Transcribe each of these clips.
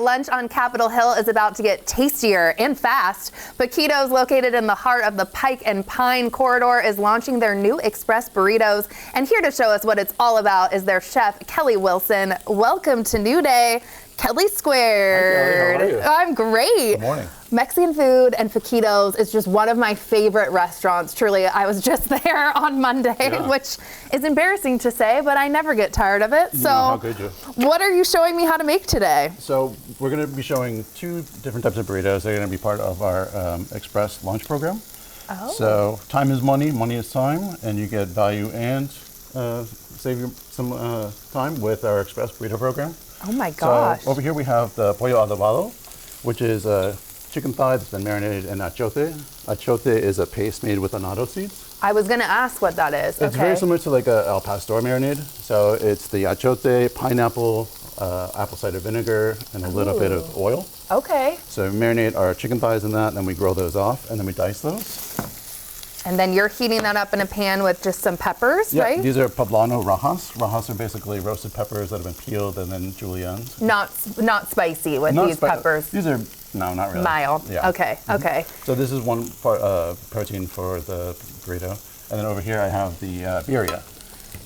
lunch on Capitol Hill is about to get tastier and fast. Poquitos, located in the heart of the Pike and Pine corridor, is launching their new express burritos. And here to show us what it's all about is their chef, Kelly Wilson. Welcome to New Day, Kelly Squared. Hi, Kelly. How are you? I'm great. Good morning. Mexican food and Poquitos is just one of my favorite restaurants. Truly, I was just there on Monday, which is embarrassing to say, but I never get tired of it. So, how could you? What are you showing me how to make today? So we're going to be showing two different types of burritos. They're going to be part of our express lunch program. Oh. So time is money, money is time, and you get value and save you some time with our express burrito program. Oh my gosh. So over here we have the pollo adobado, which is chicken thigh that's been marinated in achote. Achote is a paste made with annatto seeds. I was going to ask what that is. It's very similar to like a al pastor marinade. So it's the achote, pineapple, apple cider vinegar, and a little bit of oil. Okay. So we marinate our chicken thighs in that, and then we grill those off, and then we dice those. And then you're heating that up in a pan with just some peppers, right? These are poblano rajas. Rajas are basically roasted peppers that have been peeled and then julienned. Not spicy with these peppers. These are, no, not really. Mild. Yeah. Okay, okay. So this is one part protein for the burrito. And then over here I have the birria.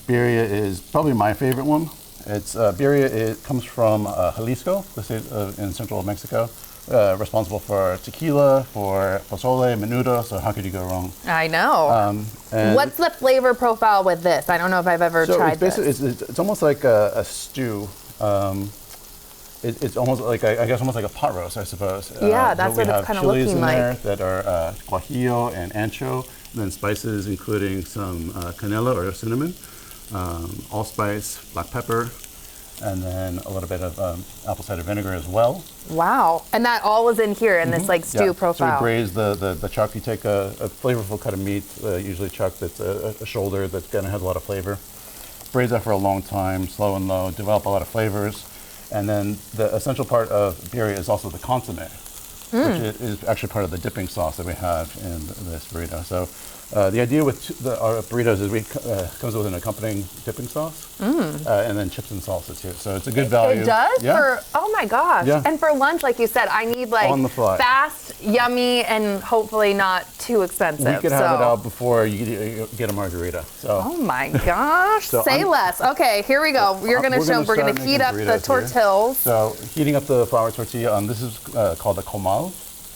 Birria is probably my favorite one. It's birria. It comes from Jalisco, the state in central Mexico. Responsible for tequila, for pozole, menudo, so how could you go wrong? I know. What's the flavor profile with this? I don't know if I've ever tried this. It's almost like a stew. It's almost like, I guess, almost like a pot roast, I suppose. Yeah, that's what it's kind of looking like. We have chilies in there that are guajillo and ancho, and then spices including some canela or cinnamon, allspice, black pepper, and then a little bit of apple cider vinegar as well. Wow. And that all is in here in this like stew profile. So we braise the chuck. You take a flavorful cut of meat, usually chuck that's a shoulder that's going to have a lot of flavor. Braise that for a long time, slow and low, develop a lot of flavors. And then the essential part of birria is also the consomme, which is actually part of the dipping sauce that we have in this burrito. So the idea with our burritos is comes with an accompanying dipping sauce, and then chips and salsa too. So it's a good value. It does? Yeah. Oh my gosh. Yeah. And for lunch, like you said, I need like on the fly. Fast, yummy, and hopefully not too expensive. We could have it out before you get a margarita. So. Oh my gosh. Say less. Okay, here we go. We're going to heat up the tortillas. So heating up the flour tortilla, this is called a comal.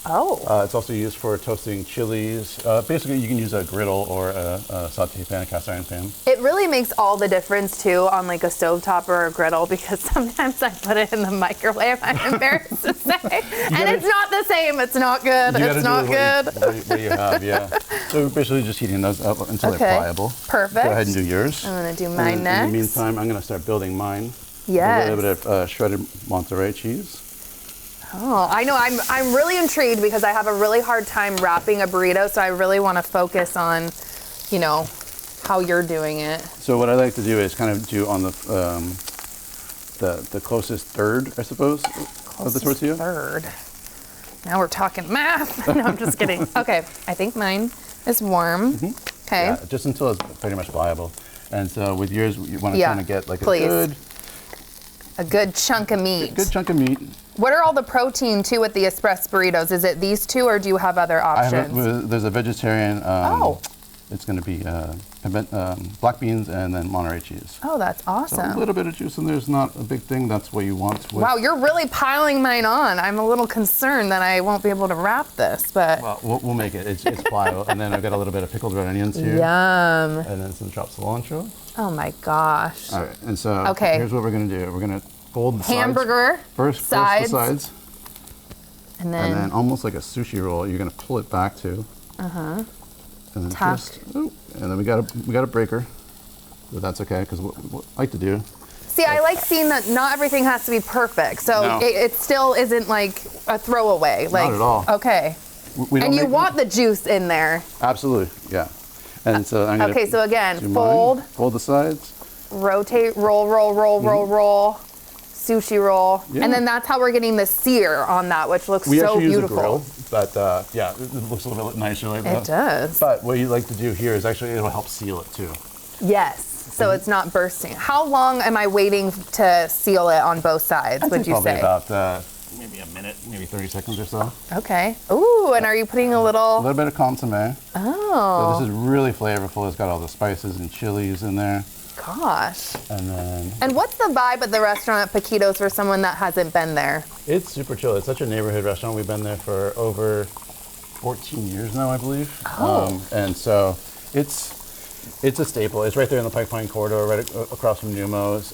Oh. It's also used for toasting chilies. Basically, you can use a griddle or a saute pan, a cast iron pan. It really makes all the difference, too, on like a stovetop or a griddle, because sometimes I put it in the microwave, I'm embarrassed to say. And it's not the same. It's not good. It's not good. What you have, yeah. So we're basically just heating those up until they're pliable. Perfect. Go ahead and do yours. I'm going to do mine next. In the meantime, I'm going to start building mine. Yes. A little bit of shredded Monterey cheese. Oh, I know. I'm really intrigued because I have a really hard time wrapping a burrito, so I really want to focus on, you know, how you're doing it. So what I like to do is kind of do on the closest third, I suppose, of the tortilla. Third. Now we're talking math. No, I'm just kidding. Okay, I think mine is warm. Okay. Yeah, just until it's pretty much pliable. And so with yours, you want to kind of get like a good chunk of meat. Good chunk of meat. What are all the protein too with the express burritos? Is it these two, or do you have other options? There's a vegetarian. It's going to be black beans and then Monterey cheese. Oh, that's awesome. So a little bit of juice in there is not a big thing. That's what you want. Wow, you're really piling mine on. I'm a little concerned that I won't be able to wrap this, but. Well, we'll make it. It's pliable. And then I've got a little bit of pickled red onions here. Yum. And then some chopped cilantro. Oh my gosh. All right, and so here's what we're going to do. We're going to fold the hamburger sides. First the sides. And then almost like a sushi roll, you're going to pull it back to. And then and then we got a breaker. But that's okay, because what I like to do. See, I like seeing that not everything has to be perfect. So it still isn't like a throwaway. Like, not at all. Okay. And you want the juice in there. Absolutely, yeah. And so I'm going so again, fold the sides. Rotate, roll, sushi roll. Yeah. And then that's how we're getting the sear on that, which looks so beautiful. Use a grill, but yeah, it looks a little bit nicer like that. It does. But what you like to do here is actually it'll help seal it too. Yes. So it's not bursting. How long am I waiting to seal it on both sides, would you say? Probably about maybe a minute, maybe 30 seconds or so. Okay. Ooh, and are you putting a A little? little bit of consomme. Oh. So this is really flavorful. It's got all the spices and chilies in there. Gosh. And then And what's the vibe at the restaurant at Poquitos for someone that hasn't been there? it's super chill. It's such a neighborhood restaurant. We've been there for over 14 years now, I believe. Oh. And so it's a staple. It's right there in the Pike Pine corridor, right across from Numo's.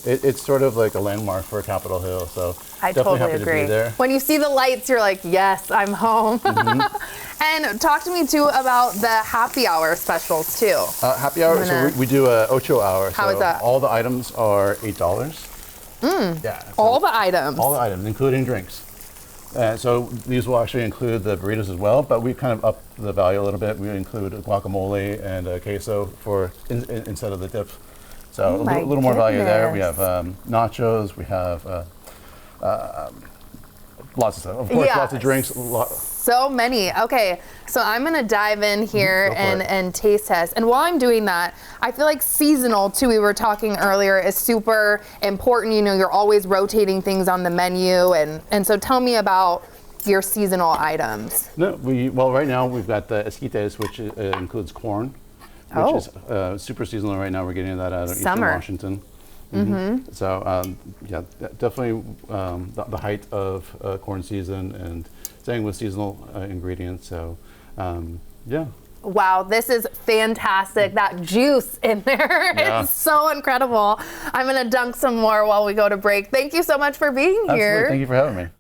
It's sort of like a landmark for Capitol Hill. So I definitely totally happy to agree. be there. When you see the lights, you're like, yes, I'm home. And talk to me too about the happy hour specials too. Happy hour. So we do a ocho hour. How so is that? All the items are $8. Yeah. So All the items. all the items, including drinks. So these will actually include the burritos as well, but we kind of up the value a little bit. We include guacamole and queso for instead of the dip. So Oh a my little more value there. We goodness. have nachos. We have lots of stuff. Of course, Yeah. lots of drinks. So many. Okay, so I'm gonna dive in here Go for and, it. and taste test. And while I'm doing that, I feel like seasonal too, we were talking earlier, is super important. You know, you're always rotating things on the menu. And so tell me about your seasonal items. No, well, right now we've got the esquites, which includes corn, Oh. which is super seasonal right now. We're getting that out of Eastern Summer. Washington. So yeah, definitely the height of corn season and staying with seasonal ingredients. So yeah. Wow, this is fantastic. That juice in there Yeah. is so incredible. I'm gonna dunk some more while we go to break. Thank you so much for being here. Absolutely. Thank you for having me.